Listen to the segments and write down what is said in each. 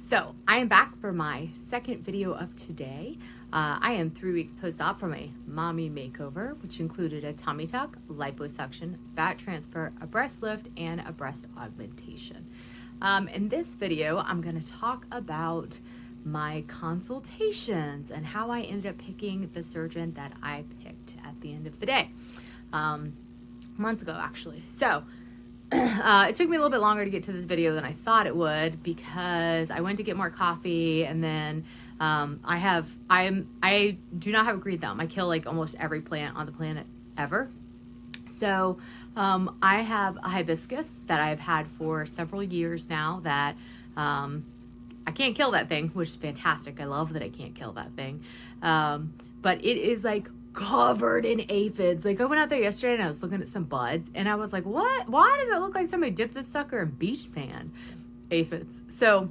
So I am back for my second video of today. I am 3 weeks post-op from a mommy makeover, which included a tummy tuck, liposuction, fat transfer, a breast lift, and a breast augmentation. In this video, I'm going to talk about my consultations and how I ended up picking the surgeon that I picked at the end of the day. Months ago, actually. So it took me a little bit longer to get to this video than I thought it would because I went to get more coffee, and then I do not have a green thumb. I kill like almost every plant on the planet ever. So I have a hibiscus that I've had for several years now that I can't kill that thing, which is fantastic. I love that I can't kill that thing. But it is like covered in aphids. Like I went out there yesterday and I was looking at some buds and I was like, what? Why does it look like somebody dipped this sucker in beach sand? Aphids. So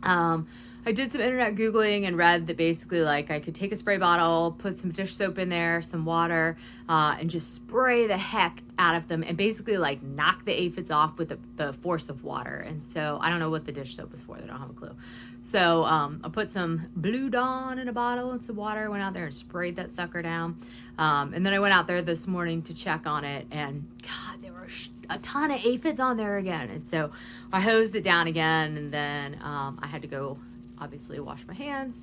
I did some internet Googling and read that basically like I could take a spray bottle, put some dish soap in there, some water, and just spray the heck out of them and basically like knock the aphids off with the force of water. And so I don't know what the dish soap was for. They don't have a clue. So I put some Blue Dawn in a bottle and some water, went out there and sprayed that sucker down. And then I went out there this morning to check on it, and God, there were a ton of aphids on there again. And so I hosed it down again, and then I had to go obviously wash my hands.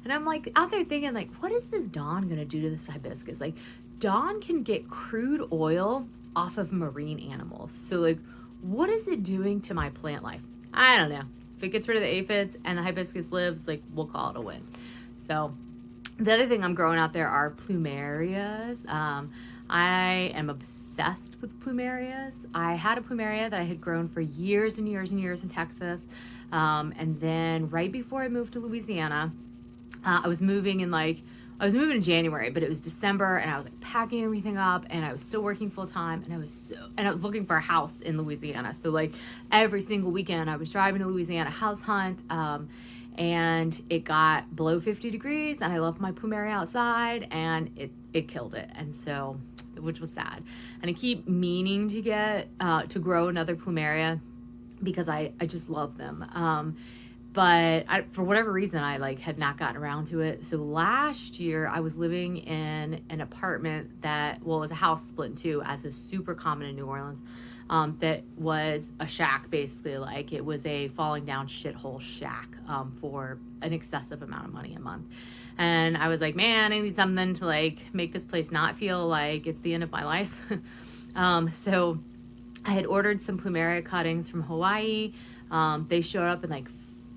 And I'm like out there thinking like, what is this Dawn gonna do to this hibiscus? Like Dawn can get crude oil off of marine animals. So like, what is it doing to my plant life? I don't know. If it gets rid of the aphids and the hibiscus lives, like we'll call it a win. So the other thing I'm growing out there are plumerias. I am obsessed with plumerias. I had a plumeria that I had grown for years and years and years in Texas. And then right before I moved to Louisiana, I was moving in January, but it was December and I was like packing everything up and I was still working full time and I was looking for a house in Louisiana. So like every single weekend I was driving to Louisiana house hunt, and it got below 50 degrees and I left my plumeria outside and it killed it. And so, which was sad. And I keep meaning to get, to grow another plumeria because I just love them. But for whatever reason, I like had not gotten around to it. So last year I was living in an apartment that, well, it was a house split in two, as is super common in New Orleans. That was a shack, basically. Like it was a falling down shithole shack, for an excessive amount of money a month. And I was like, man, I need something to like make this place not feel like it's the end of my life. So I had ordered some plumeria cuttings from Hawaii. They showed up in like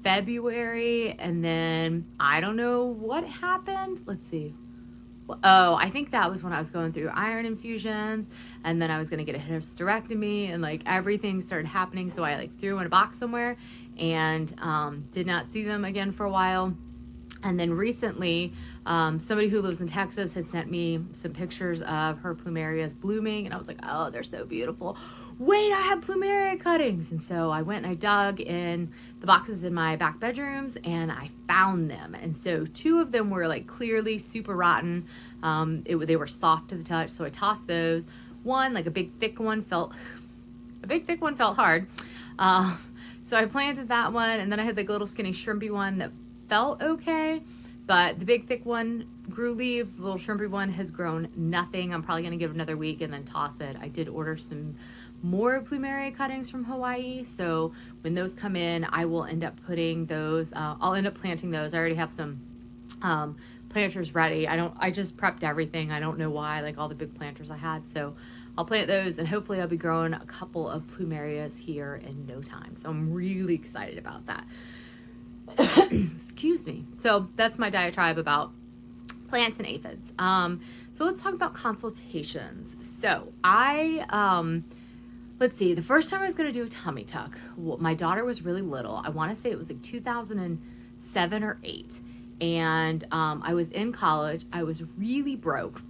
February, and then I don't know what happened. Let's see. Oh, I think that was when I was going through iron infusions, and then I was going to get a hysterectomy, and like everything started happening. So I like threw in a box somewhere and did not see them again for a while. And then recently, somebody who lives in Texas had sent me some pictures of her plumerias blooming, and I was like, oh, they're so beautiful. Wait, I have plumeria cuttings. And so I went and I dug in the boxes in my back bedrooms and I found them. And so 2 of them were like clearly super rotten. They were soft to the touch. So I tossed those. One, like a big thick one felt hard. So I planted that one, and then I had like a little skinny shrimpy one that felt okay, but the big thick one grew leaves. The little shrimpy one has grown nothing. I'm probably going to give it another week and then toss it. I did order some more plumeria cuttings from Hawaii, so when those come in, I will end up putting those, I'll end up planting those. I already have some planters ready. I just prepped everything. I don't know why, like all the big planters I had, so I'll plant those, and hopefully I'll be growing a couple of plumerias here in no time. So I'm really excited about that. Excuse me. So that's my diatribe about plants and aphids. So let's talk about consultations. So let's see, the first time I was going to do a tummy tuck, my daughter was really little. I want to say it was like 2007 or 8. And I was in college. I was really broke.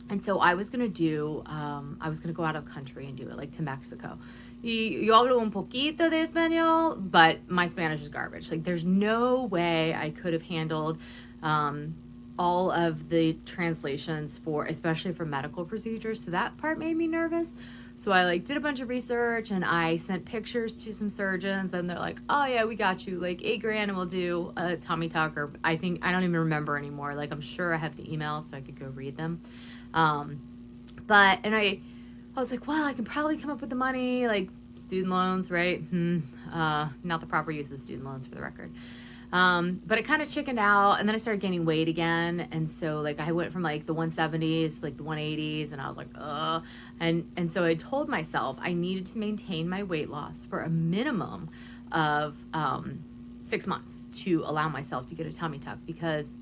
And so I was going to go out of the country and do it, like to Mexico. Yo hablo un poquito de español, but my Spanish is garbage. Like there's no way I could have handled all of the translations especially for medical procedures. So that part made me nervous. So I like did a bunch of research and I sent pictures to some surgeons and they're like, oh yeah, we got you, like $8,000 and we'll do a tummy tuck. Or I don't even remember anymore. Like I'm sure I have the emails so I could go read them. I was like, well, I can probably come up with the money, like student loans, right? Not the proper use of student loans for the record. But I kind of chickened out and then I started gaining weight again. And so like I went from like the 170s, like the 180s, and I was like, ugh. And so I told myself I needed to maintain my weight loss for a minimum of 6 months to allow myself to get a tummy tuck, because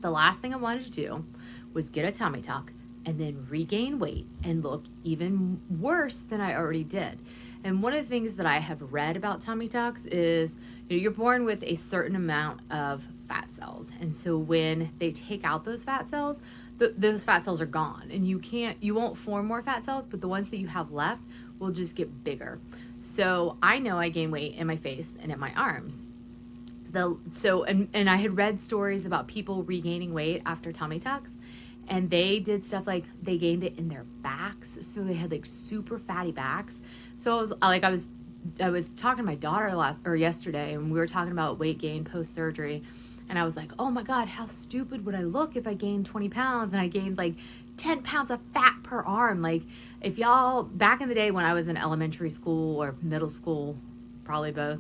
the last thing I wanted to do was get a tummy tuck and then regain weight and look even worse than I already did. And one of the things that I have read about tummy tucks is, you're born with a certain amount of fat cells. And so when they take out those fat cells, those fat cells are gone, and you won't form more fat cells, but the ones that you have left will just get bigger. So I know I gain weight in my face and in my arms. And I had read stories about people regaining weight after tummy tucks, and they did stuff like they gained it in their backs. So they had like super fatty backs. So I was talking to my daughter yesterday, and we were talking about weight gain post surgery. And I was like, oh my God, how stupid would I look if I gained 20 pounds and I gained like 10 pounds of fat per arm? Like if y'all, back in the day when I was in elementary school or middle school, probably both,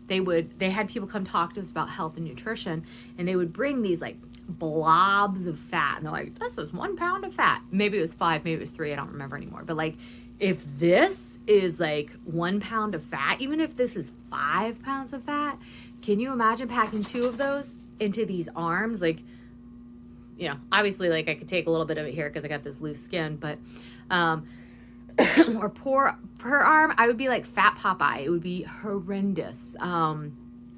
they had people come talk to us about health and nutrition, and they would bring these like blobs of fat, and they're like, this is 1 pound of fat. Maybe it was 5, maybe it was 3, I don't remember anymore. But like, if this is like 1 pound of fat, even if this is 5 pounds of fat, can you imagine packing 2 of those into these arms? Like, obviously like I could take a little bit of it here because I got this loose skin, but or per arm, I would be like Fat Popeye. It would be horrendous.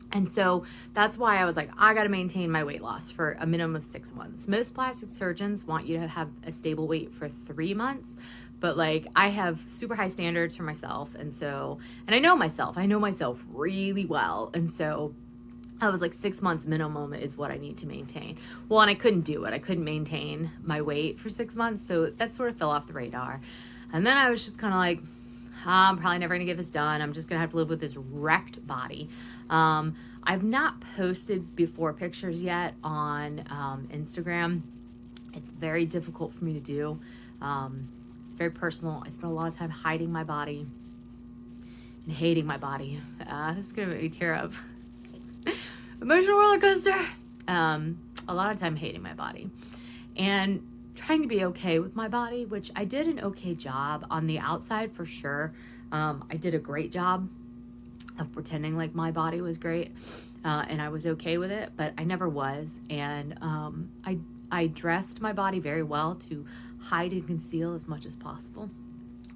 And so that's why I was like, I got to maintain my weight loss for a minimum of 6 months. Most plastic surgeons want you to have a stable weight for 3 months, but like I have super high standards for myself. And I know myself really well. And so I was like 6 months minimum is what I need to maintain. Well, and I couldn't do it. I couldn't maintain my weight for 6 months. So that sort of fell off the radar. And then I was just kind of like, I'm probably never going to get this done. I'm just going to have to live with this wrecked body. I've not posted before pictures yet on Instagram. It's very difficult for me to do. It's very personal. I spend a lot of time hiding my body and hating my body. This is going to make me tear up. Emotional roller coaster. A lot of time hating my body and trying to be okay with my body, which I did an okay job on the outside for sure. I did a great job of pretending like my body was great, and I was okay with it, but I never was. And I dressed my body very well to hide and conceal as much as possible.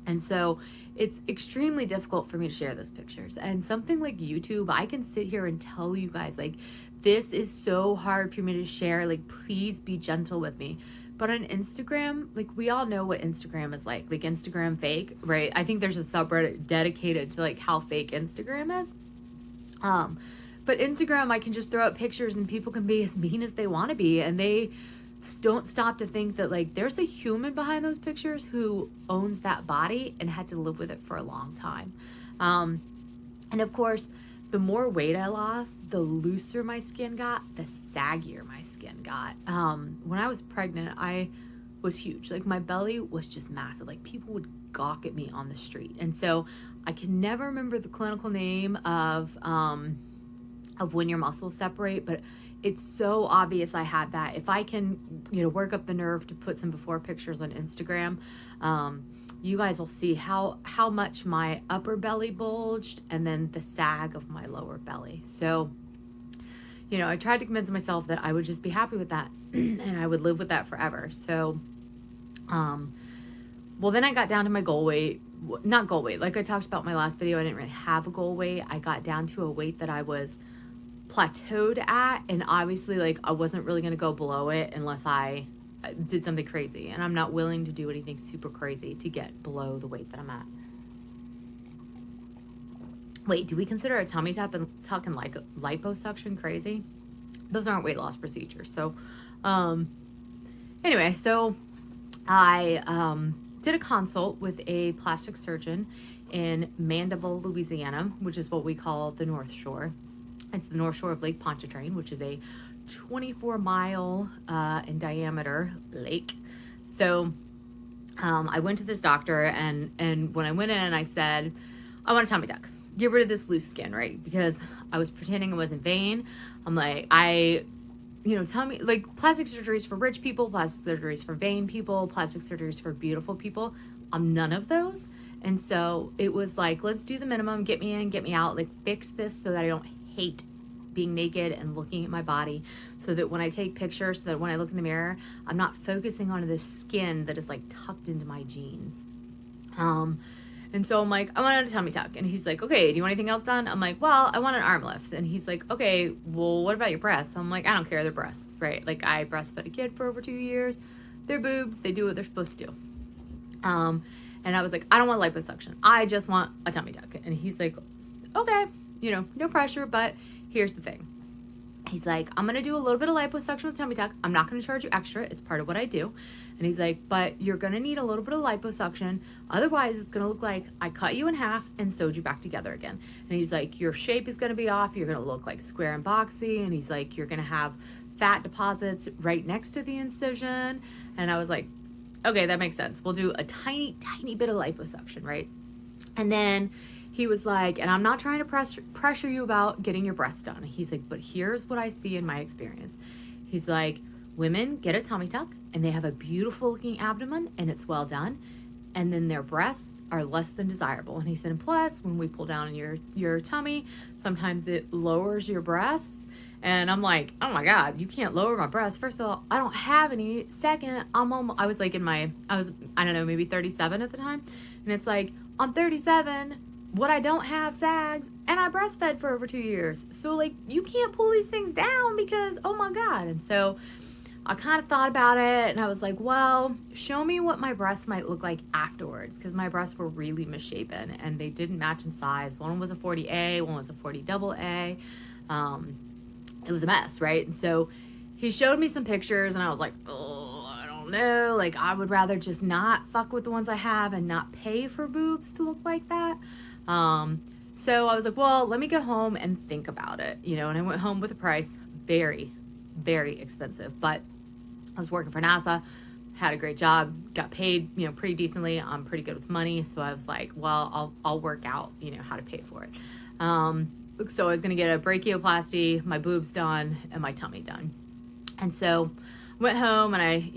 And so it's extremely difficult for me to share those pictures. And something like YouTube, I can sit here and tell you guys, like, this is so hard for me to share. Like, please be gentle with me. But on Instagram, like, we all know what Instagram is like Instagram fake, right? I think there's a subreddit dedicated to like how fake Instagram is. But Instagram, I can just throw up pictures and people can be as mean as they want to be. And they don't stop to think that like there's a human behind those pictures who owns that body and had to live with it for a long time. And of course, the more weight I lost, the looser my skin got, the saggier my skin got. When I was pregnant, I was huge. Like, my belly was just massive. Like, people would gawk at me on the street. And so I can never remember the clinical name of when your muscles separate, but it's so obvious I had that. If I can, work up the nerve to put some before pictures on Instagram, you guys will see how much my upper belly bulged and then the sag of my lower belly. So, I tried to convince myself that I would just be happy with that and I would live with that forever. So, well, then I got down to my goal weight, not goal weight. Like I talked about in my last video, I didn't really have a goal weight. I got down to a weight that I was plateaued at. And obviously, like, I wasn't really going to go below it unless I did something crazy, and I'm not willing to do anything super crazy to get below the weight that I'm at. Wait, do we consider a tummy tuck and liposuction crazy? Those aren't weight loss procedures. So, anyway, so I did a consult with a plastic surgeon in Mandeville, Louisiana, which is what we call the North Shore. It's the North Shore of Lake Pontchartrain, which is a 24-mile in diameter lake. So I went to this doctor, and when I went in, I said, I want a tummy tuck. Get rid of this loose skin, right? Because I was pretending it wasn't vain. I'm like, tell me, like, plastic surgery is for rich people, plastic surgery is for vain people, plastic surgery is for beautiful people. I'm none of those. And so it was like, let's do the minimum, get me in, get me out, like, fix this so that I don't hate being naked and looking at my body, so that when I take pictures, so that when I look in the mirror, I'm not focusing on this skin that is like tucked into my jeans. And so I'm like, I want a tummy tuck. And he's like, okay, do you want anything else done? I'm like, well, I want an arm lift. And he's like, okay, well, what about your breasts? I'm like, I don't care, they're breasts, right? Like, I breastfed a kid for over 2 years. They're boobs, they do what they're supposed to do. And I was like, I don't want liposuction, I just want a tummy tuck. And he's like, okay, no pressure, but here's the thing. He's like, I'm going to do a little bit of liposuction with tummy tuck. I'm not going to charge you extra. It's part of what I do. And he's like, but you're going to need a little bit of liposuction. Otherwise, it's going to look like I cut you in half and sewed you back together again. And he's like, your shape is going to be off. You're going to look like square and boxy. And he's like, you're going to have fat deposits right next to the incision. And I was like, okay, that makes sense. We'll do a tiny, tiny bit of liposuction, right? And then he was like, and I'm not trying to pressure you about getting your breasts done. He's like, but here's what I see in my experience. He's like, women get a tummy tuck and they have a beautiful looking abdomen and it's well done. And then their breasts are less than desirable. And he said, and plus, when we pull down your tummy, sometimes it lowers your breasts. And I'm like, oh my God, you can't lower my breasts. First of all, I don't have any. Second, I was like I don't know, maybe 37 at the time. And it's like, I'm 37, what I don't have sags, and I breastfed for over 2 years. So like, you can't pull these things down because, oh my God. And so I kind of thought about it and I was like, well, show me what my breasts might look like afterwards. Cause my breasts were really misshapen and they didn't match in size. One was a 40A, one was a 40 double A. It was a mess, right? And so he showed me some pictures and I was like, oh, I don't know. Like, I would rather just not fuck with the ones I have and not pay for boobs to look like that. So I was like, well, let me go home and think about it, and I went home with a price, very, very expensive, but I was working for NASA, had a great job, got paid, pretty decently. I'm pretty good with money. So I was like, well, I'll work out, how to pay for it. So I was going to get a brachioplasty, my boobs done, and my tummy done. And so went home and I,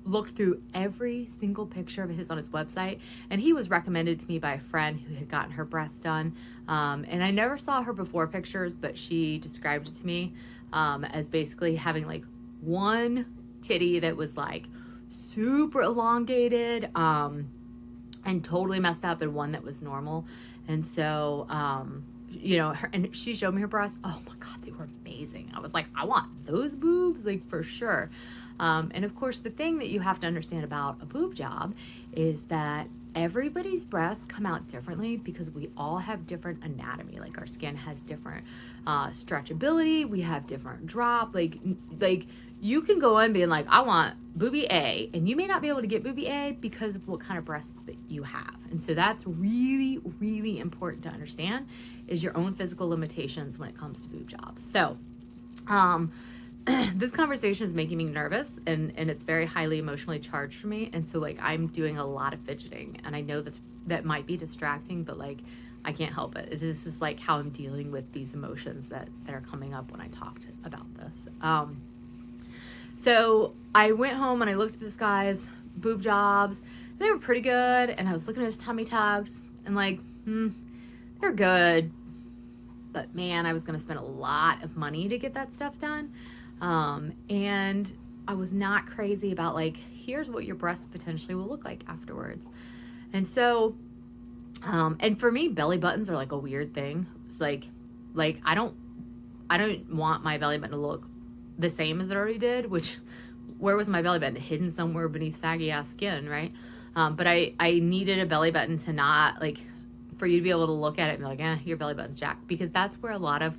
looked through every single picture of his on his website, and he was recommended to me by a friend who had gotten her breasts done. And I never saw her before pictures, but she described it to me, as basically having like one titty that was like super elongated, and totally messed up, and one that was normal. And so, and she showed me her breasts. Oh my God, they were amazing. I was like, I want those boobs, like, for sure. And of course, the thing that you have to understand about a boob job is that everybody's breasts come out differently because we all have different anatomy. Like, our skin has different stretchability. We have different drop. Like you can go in being like, I want boobie A, and you may not be able to get boobie A because of what kind of breasts that you have. And so that's really, really important to understand, is your own physical limitations when it comes to boob jobs. So, this conversation is making me nervous, and it's very highly emotionally charged for me. And so like, I'm doing a lot of fidgeting, and I know that might be distracting, but like, I can't help it. This is like how I'm dealing with these emotions that are coming up when I talked about this. So I went home and I looked at this guy's boob jobs. They were pretty good. And I was looking at his tummy tucks and like, they're good. But man, I was going to spend a lot of money to get that stuff done. And I was not crazy about like, here's what your breasts potentially will look like afterwards. And so, and for me, belly buttons are like a weird thing. It's like I don't want my belly button to look the same as it already did, which, where was my belly button? Hidden somewhere beneath saggy ass skin, right? But I needed a belly button to not like, for you to be able to look at it and be like, your belly button's jacked, because that's where a lot of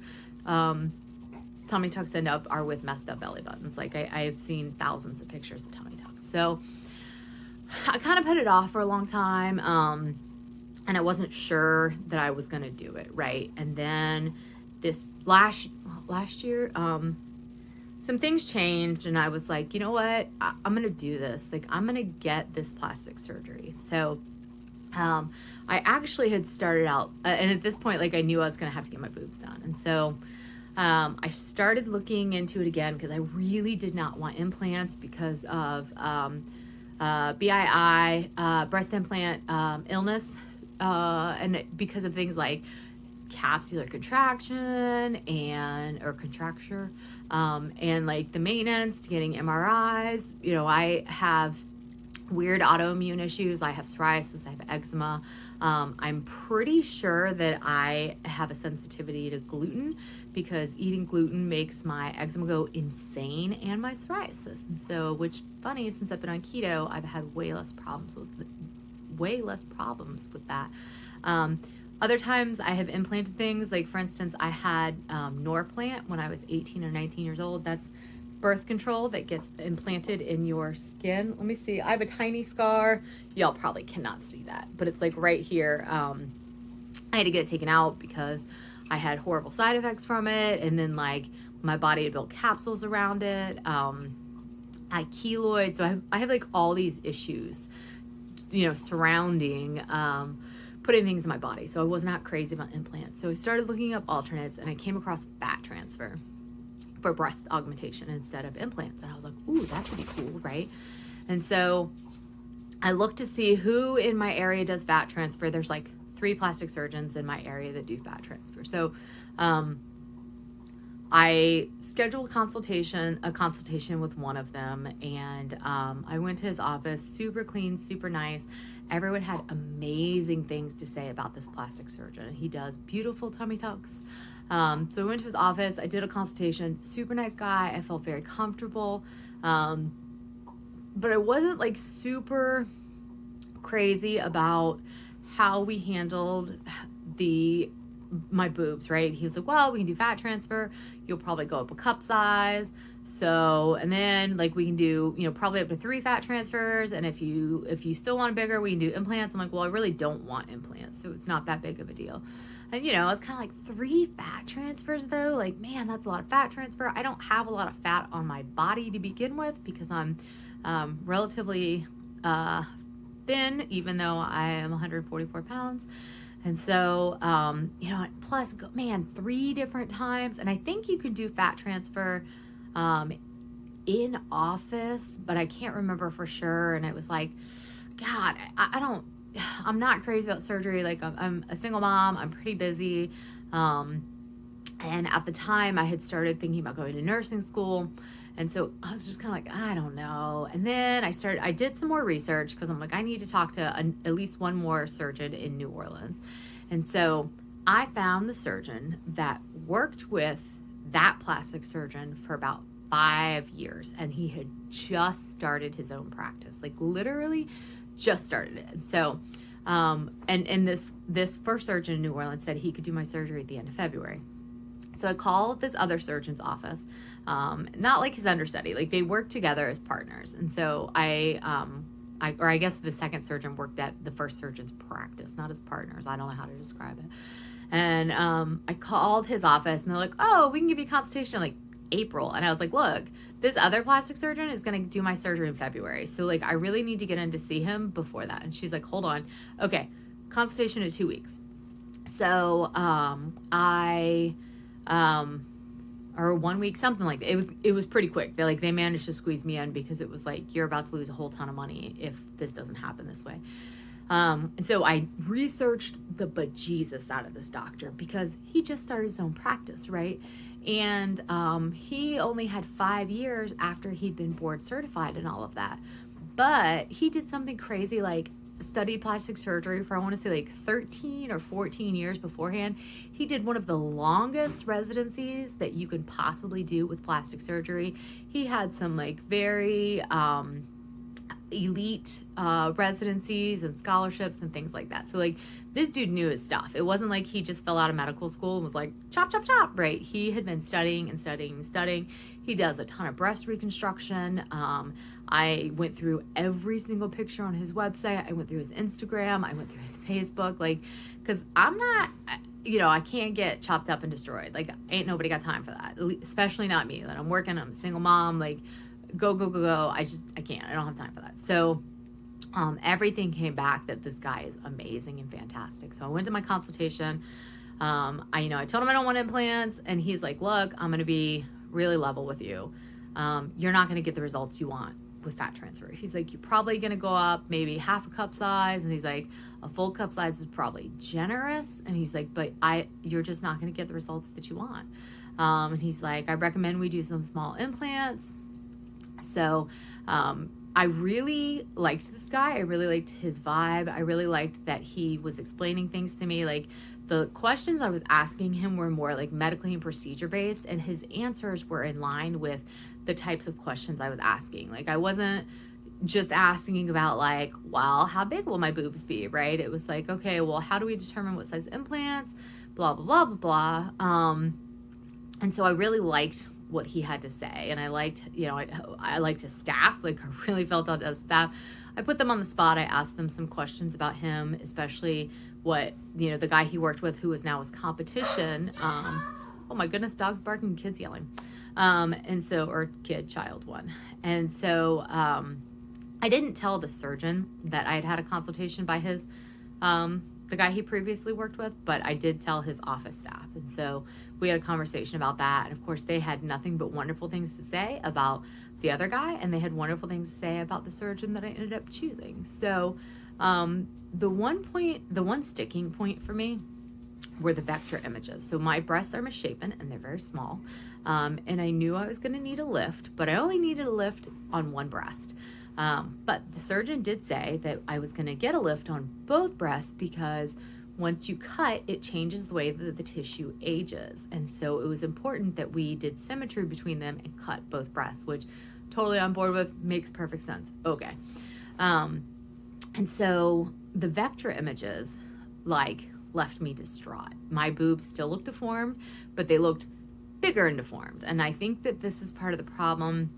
tummy tucks end up, are with messed up belly buttons. Like, I've seen thousands of pictures of tummy tucks. So I kind of put it off for a long time. And I wasn't sure that I was going to do it. Right. And then this last year, some things changed, and I was like, you know what? I'm going to do this. Like, I'm going to get this plastic surgery. So, I actually had started out, and at this point, like, I knew I was going to have to get my boobs done. And so, I started looking into it again because I really did not want implants because of, BII, breast implant, illness, and because of things like capsular contraction or contracture, and like the maintenance to getting MRIs. You know, I have weird autoimmune issues. I have psoriasis, I have eczema. I'm pretty sure that I have a sensitivity to gluten because eating gluten makes my eczema go insane and my psoriasis. And so, which funny, since I've been on keto, I've had way less problems with that. Other times I have implanted things, like for instance, I had Norplant when I was 18 or 19 years old. That's birth control that gets implanted in your skin. Let me see. I have a tiny scar. Y'all probably cannot see that, but it's like right here. I had to get it taken out because I had horrible side effects from it. And then like my body had built capsules around it. I had keloids. So I have like all these issues, you know, surrounding, putting things in my body. So I was not crazy about implants. So I started looking up alternates, and I came across fat transfer for breast augmentation instead of implants. And I was like, ooh, that could be cool, right? And so I looked to see who in my area does fat transfer. There's like 3 plastic surgeons in my area that do fat transfer. So I scheduled a consultation with one of them, and I went to his office, super clean, super nice. Everyone had amazing things to say about this plastic surgeon. He does beautiful tummy tucks. So I went to his office, I did a consultation, super nice guy. I felt very comfortable. But I wasn't like super crazy about how we handled my boobs, right? He was like, well, we can do fat transfer. You'll probably go up a cup size. So, and then like we can do, you know, probably up to 3 fat transfers. And if you still want bigger, we can do implants. I'm like, well, I really don't want implants, so it's not that big of a deal. And, you know, I was kind of like 3 fat transfers though. Like, man, that's a lot of fat transfer. I don't have a lot of fat on my body to begin with because I'm relatively thin, even though I am 144 pounds. And so, you know, plus, man, 3 different times. And I think you can do fat transfer in office, but I can't remember for sure. And it was like, God, I'm not crazy about surgery. Like I'm a single mom. I'm pretty busy. And at the time I had started thinking about going to nursing school. And so I was just kind of like, I don't know. And then I did some more research because I'm like, I need to talk to at least one more surgeon in New Orleans. And so I found the surgeon that worked with that plastic surgeon for about 5 years. And he had just started his own practice, like literally just started it. And so, and this first surgeon in New Orleans said he could do my surgery at the end of February. So I called this other surgeon's office, not like his understudy, like they work together as partners. And so I guess the second surgeon worked at the first surgeon's practice, not as partners. I don't know how to describe it. And I called his office, and they're like, oh, we can give you a consultation in like April. And I was like, look, this other plastic surgeon is going to do my surgery in February. So like, I really need to get in to see him before that. And she's like, hold on. Okay. Consultation in 2 weeks. So, or 1 week, something like that. It was pretty quick. They managed to squeeze me in because it was like, you're about to lose a whole ton of money if this doesn't happen this way. And so I researched the bejesus out of this doctor because he just started his own practice, right? And he only had 5 years after he'd been board certified and all of that. But he did something crazy, like studied plastic surgery for, I want to say like 13 or 14 years beforehand. He did one of the longest residencies that you could possibly do with plastic surgery. He had some like very elite residencies and scholarships and things like that. So like this dude knew his stuff. It wasn't like he just fell out of medical school and was like chop chop chop, right? He had been studying and studying and studying. He does a ton of breast reconstruction. I went through every single picture on his website. I went through his Instagram. I went through his Facebook, like, because I'm not, I can't get chopped up and destroyed. Like, ain't nobody got time for that, especially not me. That I'm working, I'm a single mom, like, go. I can't. I don't have time for that. So everything came back that this guy is amazing and fantastic. So I went to my consultation. I told him I don't want implants, and he's like, look, I'm going to be really level with you. You're not going to get the results you want with fat transfer. He's like, you're probably going to go up maybe half a cup size. And he's like, a full cup size is probably generous. And he's like, but you're just not going to get the results that you want. And he's like, I recommend we do some small implants. So, I really liked this guy. I really liked his vibe. I really liked that he was explaining things to me. Like, the questions I was asking him were more like medically and procedure based, and his answers were in line with the types of questions I was asking. Like, I wasn't just asking about like, well, how big will my boobs be, right? It was like, okay, well, how do we determine what size implants, blah, blah, blah, blah, blah. And so I really liked what he had to say. And I liked, I liked his staff. Like, I really felt on his staff. I put them on the spot. I asked them some questions about him, especially what, the guy he worked with, who is now his competition. Oh my goodness, dogs barking, kids yelling. Or child one. And so, I didn't tell the surgeon that I had a consultation by his, the guy he previously worked with, but I did tell his office staff. And so we had a conversation about that. And of course, they had nothing but wonderful things to say about the other guy, and they had wonderful things to say about the surgeon that I ended up choosing. So the one sticking point for me were the vector images. So my breasts are misshapen and they're very small. And I knew I was going to need a lift, but I only needed a lift on one breast. But the surgeon did say that I was going to get a lift on both breasts because once you cut, it changes the way that the tissue ages. And so it was important that we did symmetry between them and cut both breasts, which totally on board with, makes perfect sense. Okay. And so the vector images left me distraught. My boobs still looked deformed, but they looked bigger and deformed. And I think that this is part of the problem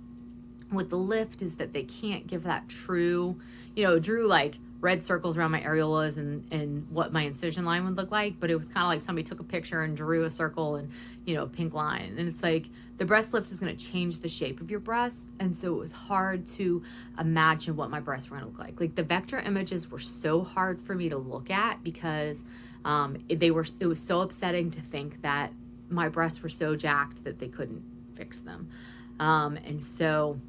with the lift, is that they can't give that true, drew like red circles around my areolas and what my incision line would look like, but it was kind of like somebody took a picture and drew a circle and a pink line. And it's like the breast lift is going to change the shape of your breast, and so it was hard to imagine what my breasts were going to look like. Like, the vector images were so hard for me to look at because it was so upsetting to think that my breasts were so jacked that they couldn't fix them. And so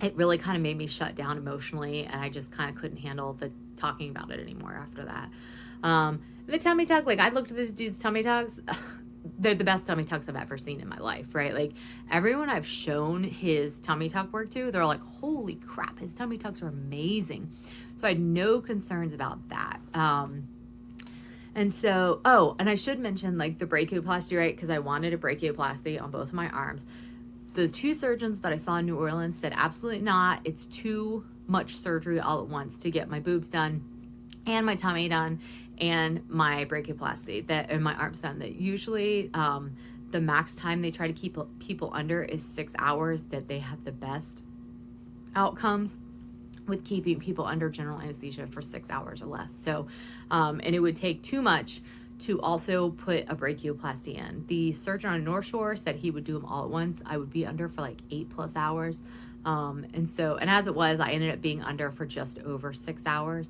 it really kind of made me shut down emotionally, and I just kind of couldn't handle the talking about it anymore after that. The tummy tuck, like, I looked at this dude's tummy tucks. They're the best tummy tucks I've ever seen in my life, right? Like, everyone I've shown his tummy tuck work to, they're like, holy crap, his tummy tucks are amazing. So I had no concerns about that. And so, and I should mention, like, the brachioplasty, right? Because I wanted a brachioplasty on both of my arms. The two surgeons that I saw in New Orleans said, absolutely not. It's too much surgery all at once to get my boobs done and my tummy done and my brachioplasty and my arms done. That usually the max time they try to keep people under is 6 hours, that they have the best outcomes with keeping people under general anesthesia for 6 hours or less. So, and it would take too much to also put a brachioplasty in. The surgeon on North Shore said he would do them all at once. I would be under for like 8+ hours. And as it was, I ended up being under for just over 6 hours.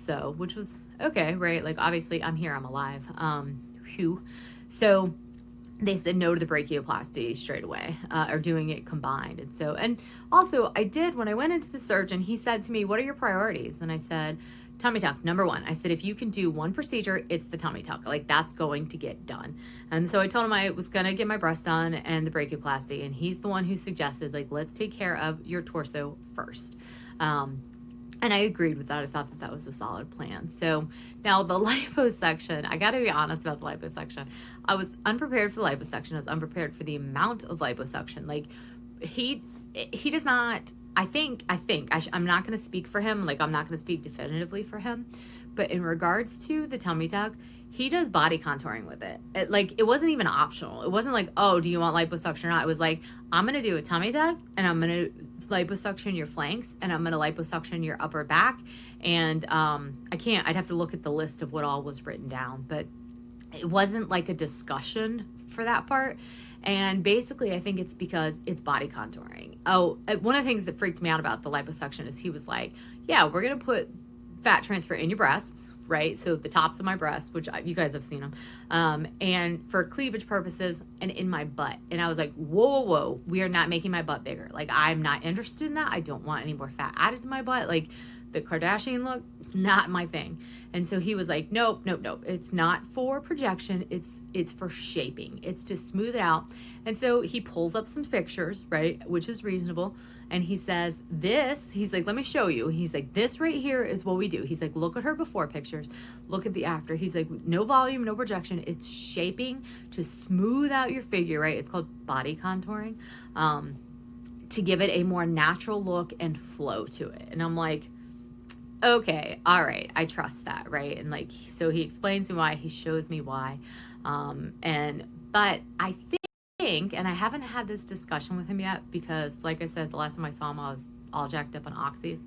So, which was okay, right? Like, obviously I'm here, I'm alive. So they said no to the brachioplasty straight away, or doing it combined. And also I did, when I went into the surgeon, he said to me, what are your priorities? And I said, tummy tuck, number one. I said, if you can do one procedure, it's the tummy tuck. Like, that's going to get done. And so I told him I was going to get my breast done and the brachioplasty. And he's the one who suggested, like, let's take care of your torso first. And I agreed with that. I thought that was a solid plan. So now the liposuction, I got to be honest about the liposuction. I was unprepared for the liposuction. I was unprepared for the amount of liposuction. Like, he does not I'm not going to speak for him. Like, I'm not going to speak definitively for him, but in regards to the tummy tuck, he does body contouring with it. It wasn't even optional. It wasn't like, oh, do you want liposuction or not? It was like, I'm going to do a tummy tuck, and I'm going to liposuction your flanks, and I'm going to liposuction your upper back. And I'd have to look at the list of what all was written down, but it wasn't like a discussion for that part. And basically, I think it's because it's body contouring. Oh, one of the things that freaked me out about the liposuction is he was like, yeah, we're going to put fat transfer in your breasts, right? So the tops of my breasts, which you guys have seen them, and for cleavage purposes, and in my butt. And I was like, whoa, whoa, whoa, we are not making my butt bigger. Like, I'm not interested in that. I don't want any more fat added to my butt. Like, the Kardashian look, not my thing. And so he was like, nope, nope, nope. It's not for projection. It's for shaping. It's to smooth it out. And so he pulls up some pictures, right, which is reasonable. And he says, he's like, let me show you. He's like, this right here is what we do. He's like, look at her before pictures. Look at the after. He's like, no volume, no projection. It's shaping to smooth out your figure, right? It's called body contouring, to give it a more natural look and flow to it. And I'm like, okay, all right, I trust that, right? And like, so he explains me why, he shows me why. But I think, and I haven't had this discussion with him yet, because like I said, the last time I saw him, I was all jacked up on oxys.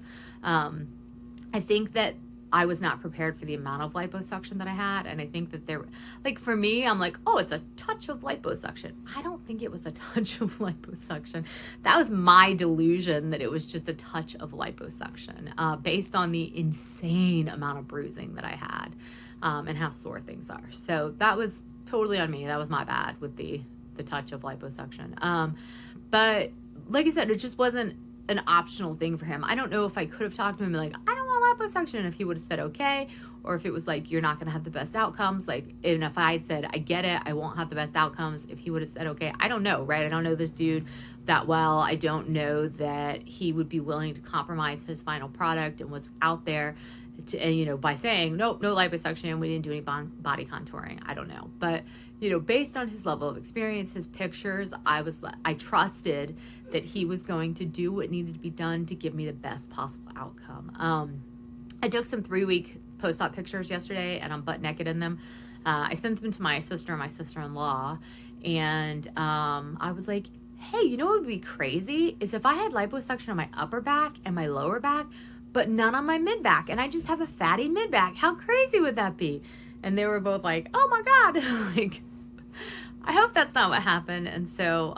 I think that I was not prepared for the amount of liposuction that I had. And I think that like for me, I'm like, oh, it's a touch of liposuction. I don't think it was a touch of liposuction. That was my delusion that it was just a touch of liposuction, based on the insane amount of bruising that I had, and how sore things are. So that was totally on me. That was my bad with the touch of liposuction. But like I said, it just wasn't an optional thing for him. I don't know if I could have talked to him and like, I don't want liposuction, if he would have said okay, or if it was like, you're not going to have the best outcomes. Like, and if I had said, I get it, I won't have the best outcomes, if he would have said okay. I don't know, right? I don't know this dude that well. I don't know that he would be willing to compromise his final product and what's out there to, by saying, nope, no liposuction, we didn't do any body contouring. I don't know. But, based on his level of experience, his pictures, I trusted that he was going to do what needed to be done to give me the best possible outcome. I took some 3-week post-op pictures yesterday, and I'm butt naked in them. I sent them to my sister and my sister-in-law, and I was like, hey, you know what would be crazy is if I had liposuction on my upper back and my lower back, but none on my mid-back, and I just have a fatty mid-back. How crazy would that be? And they were both like, oh my God, like, I hope that's not what happened. And so,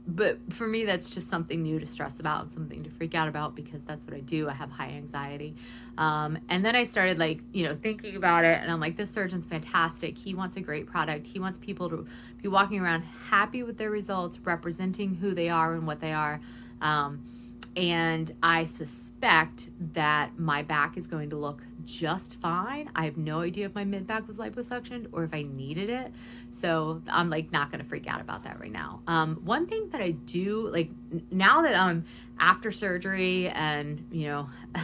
but for me, that's just something new to stress about and something to freak out about, because that's what I do. I have high anxiety. And then I started thinking about it, and I'm like, this surgeon's fantastic. He wants a great product. He wants people to be walking around happy with their results, representing who they are and what they are. And I suspect that my back is going to look just fine. I have no idea if my mid-back was liposuctioned or if I needed it. So I'm like not going to freak out about that right now. One thing that I do, like now that I'm after surgery and,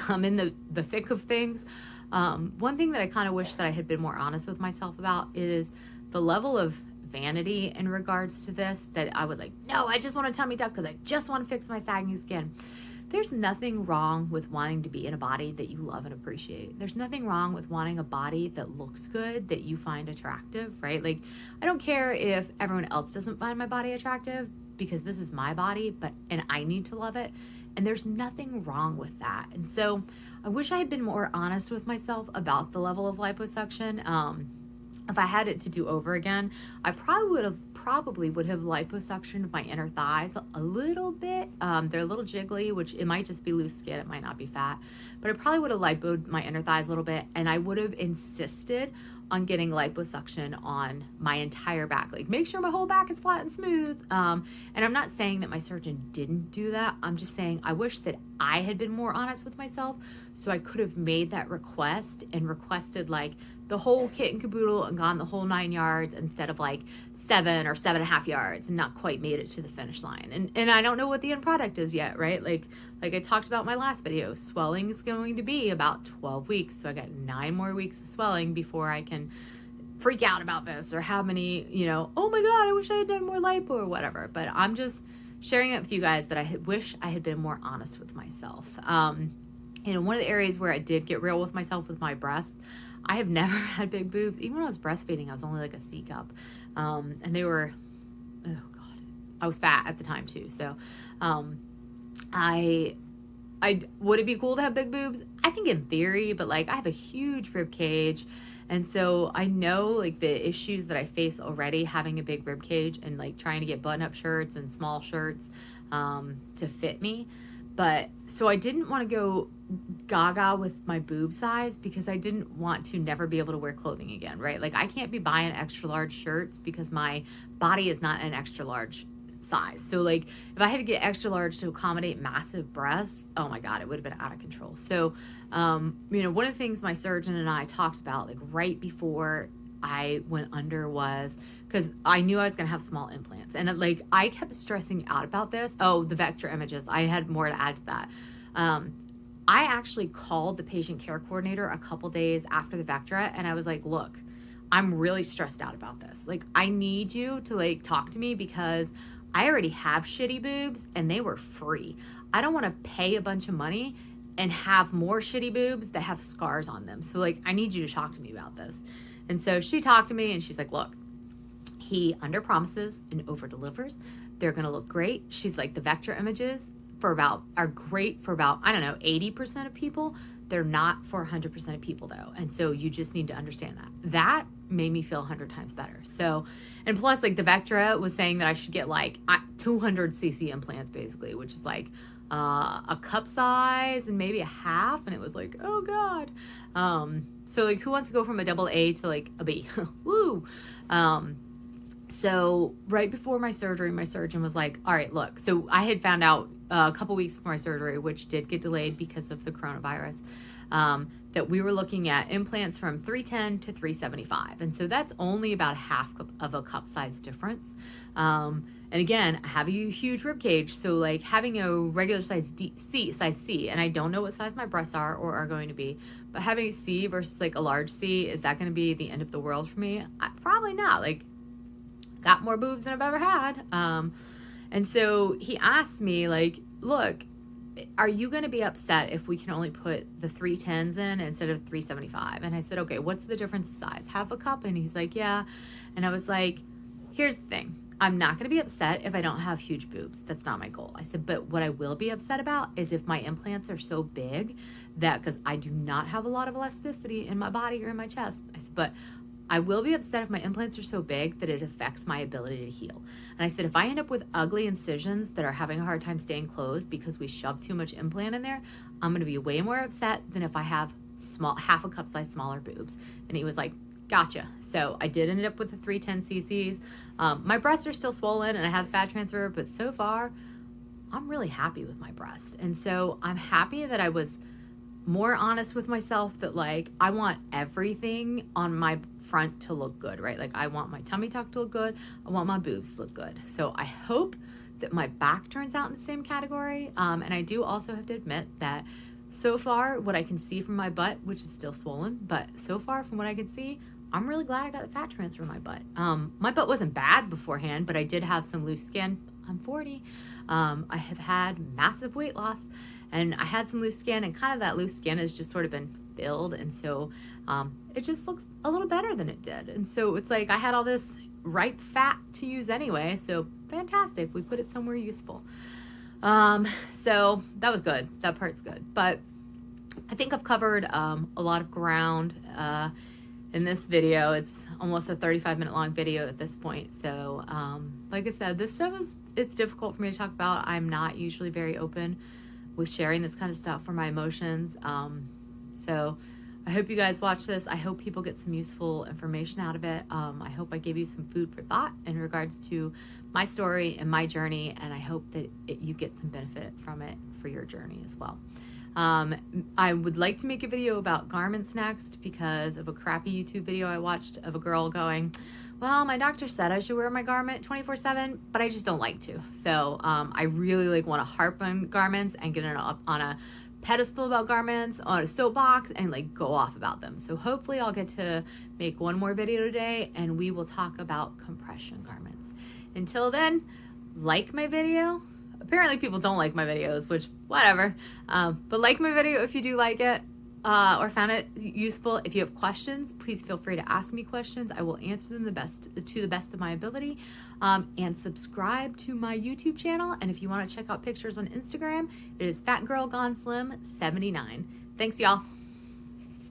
I'm in the thick of things, one thing that I kind of wish that I had been more honest with myself about is the level of vanity in regards to this, that I was like, no, I just want a tummy tuck because I just want to fix my sagging skin. There's nothing wrong with wanting to be in a body that you love and appreciate. There's nothing wrong with wanting a body that looks good, that you find attractive, right? Like, I don't care if everyone else doesn't find my body attractive, because this is my body, and I need to love it. And there's nothing wrong with that. And so I wish I had been more honest with myself about the level of liposuction. If I had it to do over again, I probably would have liposuctioned my inner thighs a little bit. They're a little jiggly, which it might just be loose skin, it might not be fat, but I probably would have lipoed my inner thighs a little bit, and I would have insisted on getting liposuction on my entire back. Like, make sure my whole back is flat and smooth. And I'm not saying that my surgeon didn't do that. I'm just saying I wish that I had been more honest with myself, so I could have made that request and requested like the whole kit and caboodle and gone the whole 9 yards instead of like 7 or 7.5 yards and not quite made it to the finish line. And I don't know what the end product is yet, right? Like I talked about in my last video, swelling is going to be about 12 weeks. So I got 9 more weeks of swelling before I can freak out about this or how many, oh my God, I wish I had done more lipo or whatever. But I'm just sharing it with you guys that I wish I had been more honest with myself. One of the areas where I did get real with myself with my breasts, I have never had big boobs. Even when I was breastfeeding, I was only like a C cup. And they were, oh God, I was fat at the time too. So, would it be cool to have big boobs? I think in theory, but like I have a huge rib cage. And so I know like the issues that I face already having a big rib cage and like trying to get button-up shirts and small shirts to fit me. But so I didn't want to go gaga with my boob size because I didn't want to never be able to wear clothing again, right? Like I can't be buying extra large shirts because my body is not an extra large size. So like if I had to get extra large to accommodate massive breasts, oh my God, it would have been out of control. So, one of the things my surgeon and I talked about like right before I went under was because I knew I was going to have small implants. And like I kept stressing out about this. Oh, the vector images. I had more to add to that. I actually called the patient care coordinator a couple days after the Vectra and I was like, look, I'm really stressed out about this. Like I need you to like talk to me because I already have shitty boobs and they were free. I don't want to pay a bunch of money and have more shitty boobs that have scars on them. So like, I need you to talk to me about this. And so she talked to me and she's like, look, he under promises and over delivers. They're going to look great. She's like, the vector images are great for about, I don't know, 80% of people. They're not for 100% of people though. And so you just need to understand that. That made me feel 100 times better. So, and plus like the Vectra was saying that I should get like 200 cc implants basically, which is like a cup size and maybe a half. And it was like, oh God. So like who wants to go from a double A to like a B? Woo. So right before my surgery, my surgeon was like, all right, look, so I had found out a couple weeks before my surgery, which did get delayed because of the coronavirus, that we were looking at implants from 310 to 375. And so that's only about half of a cup size difference. And again, I have a huge rib cage. So like having a regular size size C, and I don't know what size my breasts are or are going to be, but having a C versus like a large C, is that going to be the end of the world for me? Probably not. Like got more boobs than I've ever had. And so he asked me like, look, are you going to be upset if we can only put the 310s in instead of 375? And I said, okay, what's the difference in size? Half a cup? And he's like, yeah. And I was like, here's the thing. I'm not going to be upset if I don't have huge boobs. That's not my goal. I said, but what I will be upset about is if my implants are so big that, because I do not have a lot of elasticity in my body or in my chest. I said, but I will be upset if my implants are so big that it affects my ability to heal. And I said, if I end up with ugly incisions that are having a hard time staying closed because we shoved too much implant in there, I'm going to be way more upset than if I have half a cup size smaller boobs. And he was like, gotcha. So I did end up with the 310 cc's. My breasts are still swollen and I had fat transfer, but so far I'm really happy with my breast. And so I'm happy that I was more honest with myself that like, I want everything on my front to look good, right? Like I want my tummy tuck to look good. I want my boobs to look good. So I hope that my back turns out in the same category. And I do also have to admit that so far what I can see from my butt, which is still swollen, but so far from what I can see, I'm really glad I got the fat transfer in my butt. My butt wasn't bad beforehand, but I did have some loose skin. I'm 40. I have had massive weight loss and I had some loose skin, and kind of that loose skin has just sort of been filled. And so it just looks a little better than it did. And so it's like I had all this ripe fat to use anyway. So fantastic. We put it somewhere useful. So that was good. That part's good. But I think I've covered a lot of ground in this video. It's almost a 35-minute long video at this point. So like I said, this stuff it's difficult for me to talk about. I'm not usually very open with sharing this kind of stuff for my emotions. So I hope you guys watch this. I hope people get some useful information out of it. I hope I gave you some food for thought in regards to my story and my journey, and I hope that you get some benefit from it for your journey as well. I would like to make a video about garments next because of a crappy YouTube video I watched of a girl going, well, my doctor said I should wear my garment 24/7, but I just don't like to. So I really like want to harp on garments and get up on a pedestal about garments, on a soapbox, and like go off about them. So hopefully I'll get to make one more video today and we will talk about compression garments. Until then, like my video, Apparently people don't like my videos, which whatever. But like my video if you do like it or found it useful. If you have questions, please feel free to ask me questions. I will answer them to the best of my ability. And subscribe to my YouTube channel. And if you want to check out pictures on Instagram, it is fatgirlgoneslim79. Thanks, y'all.